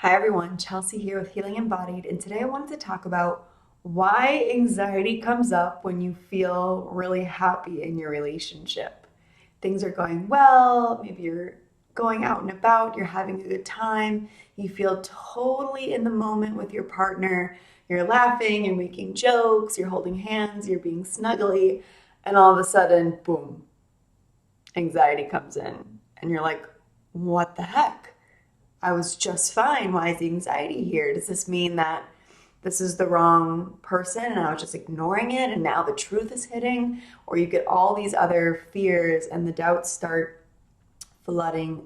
Hi everyone, Chelsea here with Healing Embodied, and today I wanted to talk about why anxiety comes up when you feel really happy in your relationship. Things are going well, maybe you're going out and about, you're having a good time, you feel totally in the moment with your partner, you're laughing, you're making jokes, you're holding hands, you're being snuggly, and all of a sudden, boom, anxiety comes in, and you're like, what the heck? I was just fine. Why is the anxiety here? Does this mean that this is the wrong person and I was just ignoring it and now the truth is hitting? Or you get all these other fears and the doubts start flooding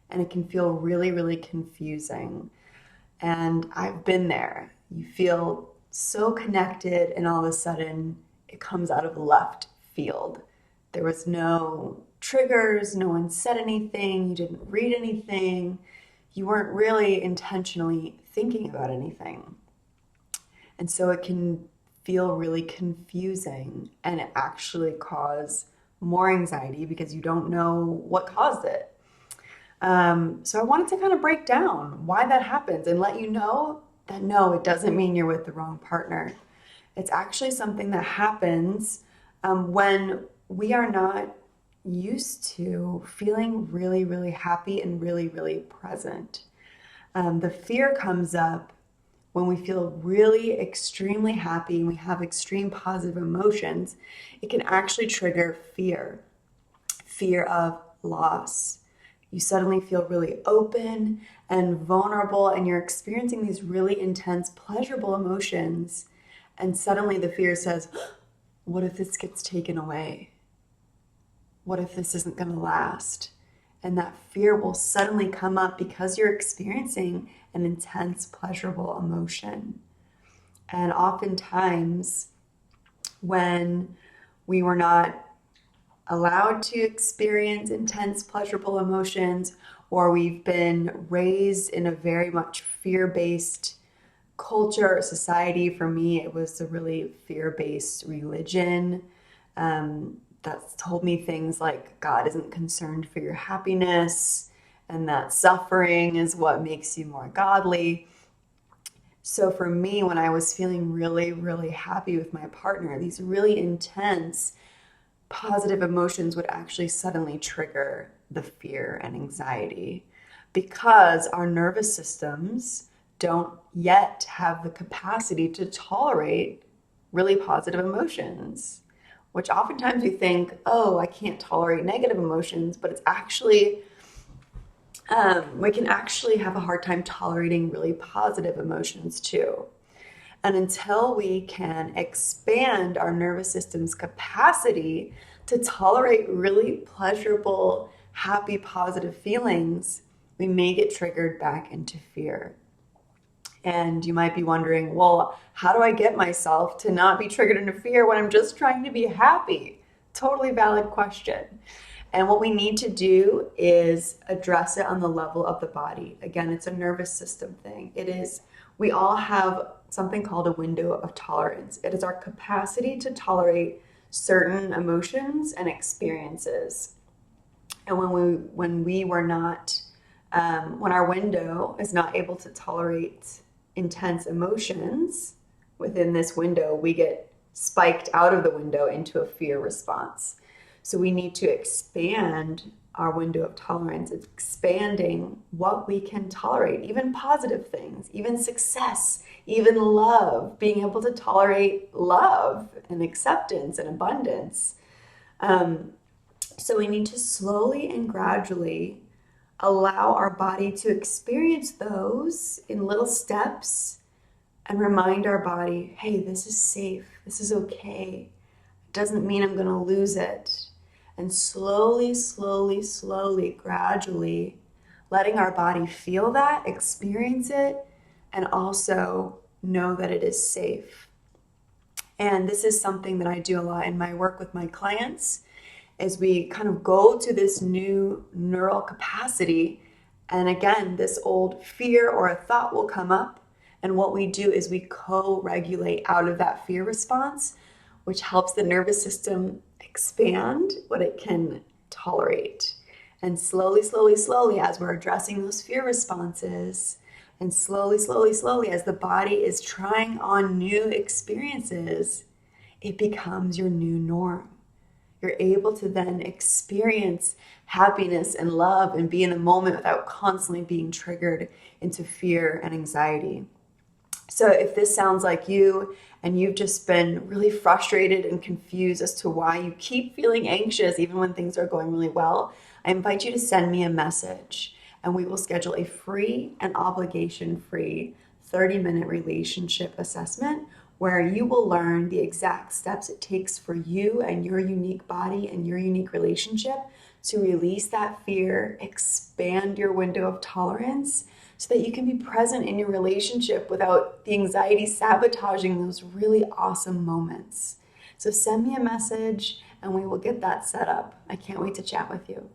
and it can feel really, really confusing. And I've been there. You feel so connected and all of a sudden it comes out of left field. There was no triggers, no one said anything, you didn't read anything, you weren't really intentionally thinking about anything. And so it can feel really confusing and it actually cause more anxiety because you don't know what caused it. So I wanted to kind of break down why that happens and let you know that no, it doesn't mean you're with the wrong partner. It's actually something that happens when we are not used to feeling really, really happy and really, really present. The fear comes up when we feel really extremely happy and we have extreme positive emotions. It can actually trigger fear of loss. You suddenly feel really open and vulnerable, and you're experiencing these really intense, pleasurable emotions. And suddenly the fear says, what if this gets taken away? What if this isn't going to last? And that fear will suddenly come up because you're experiencing an intense, pleasurable emotion. And oftentimes, when we were not allowed to experience intense, pleasurable emotions, or we've been raised in a very much fear-based culture or society. For me, it was a really fear-based religion that's told me things like God isn't concerned for your happiness and that suffering is what makes you more godly. So for me, when I was feeling really, really happy with my partner, these really intense positive emotions would actually suddenly trigger the fear and anxiety because our nervous systems don't yet have the capacity to tolerate really positive emotions, which oftentimes we think, oh, I can't tolerate negative emotions, but it's actually, we can actually have a hard time tolerating really positive emotions too. And until we can expand our nervous system's capacity to tolerate really pleasurable, happy, positive feelings, we may get triggered back into fear. And you might be wondering, well, how do I get myself to not be triggered into fear when I'm just trying to be happy? Totally valid question. And what we need to do is address it on the level of the body. Again, it's a nervous system thing. It is, we all have something called a window of tolerance. It is our capacity to tolerate certain emotions and experiences. And when we were not, when our window is not able to tolerate intense emotions within this window, we get spiked out of the window into a fear response. So we need to expand our window of tolerance. It's expanding what we can tolerate, even positive things, even success, even love, being able to tolerate love and acceptance and abundance. So we need to slowly and gradually allow our body to experience those in little steps and remind our body, hey, this is safe, this is okay. It doesn't mean I'm going to lose it. And slowly, slowly, slowly, gradually letting our body feel that, experience it, and also know that it is safe. And this is something that I do a lot in my work with my clients as we kind of go to this new neural capacity. And again, this old fear or a thought will come up. And what we do is we co-regulate out of that fear response, which helps the nervous system expand what it can tolerate. And slowly, slowly, slowly, as we're addressing those fear responses, And slowly, slowly, slowly, as the body is trying on new experiences, it becomes your new norm. You're able to then experience happiness and love and be in the moment without constantly being triggered into fear and anxiety. So if this sounds like you and you've just been really frustrated and confused as to why you keep feeling anxious even when things are going really well, I invite you to send me a message and we will schedule a free and obligation-free 30-minute relationship assessment where you will learn the exact steps it takes for you and your unique body and your unique relationship to release that fear, expand your window of tolerance, so that you can be present in your relationship without the anxiety sabotaging those really awesome moments. So send me a message and we will get that set up. I can't wait to chat with you.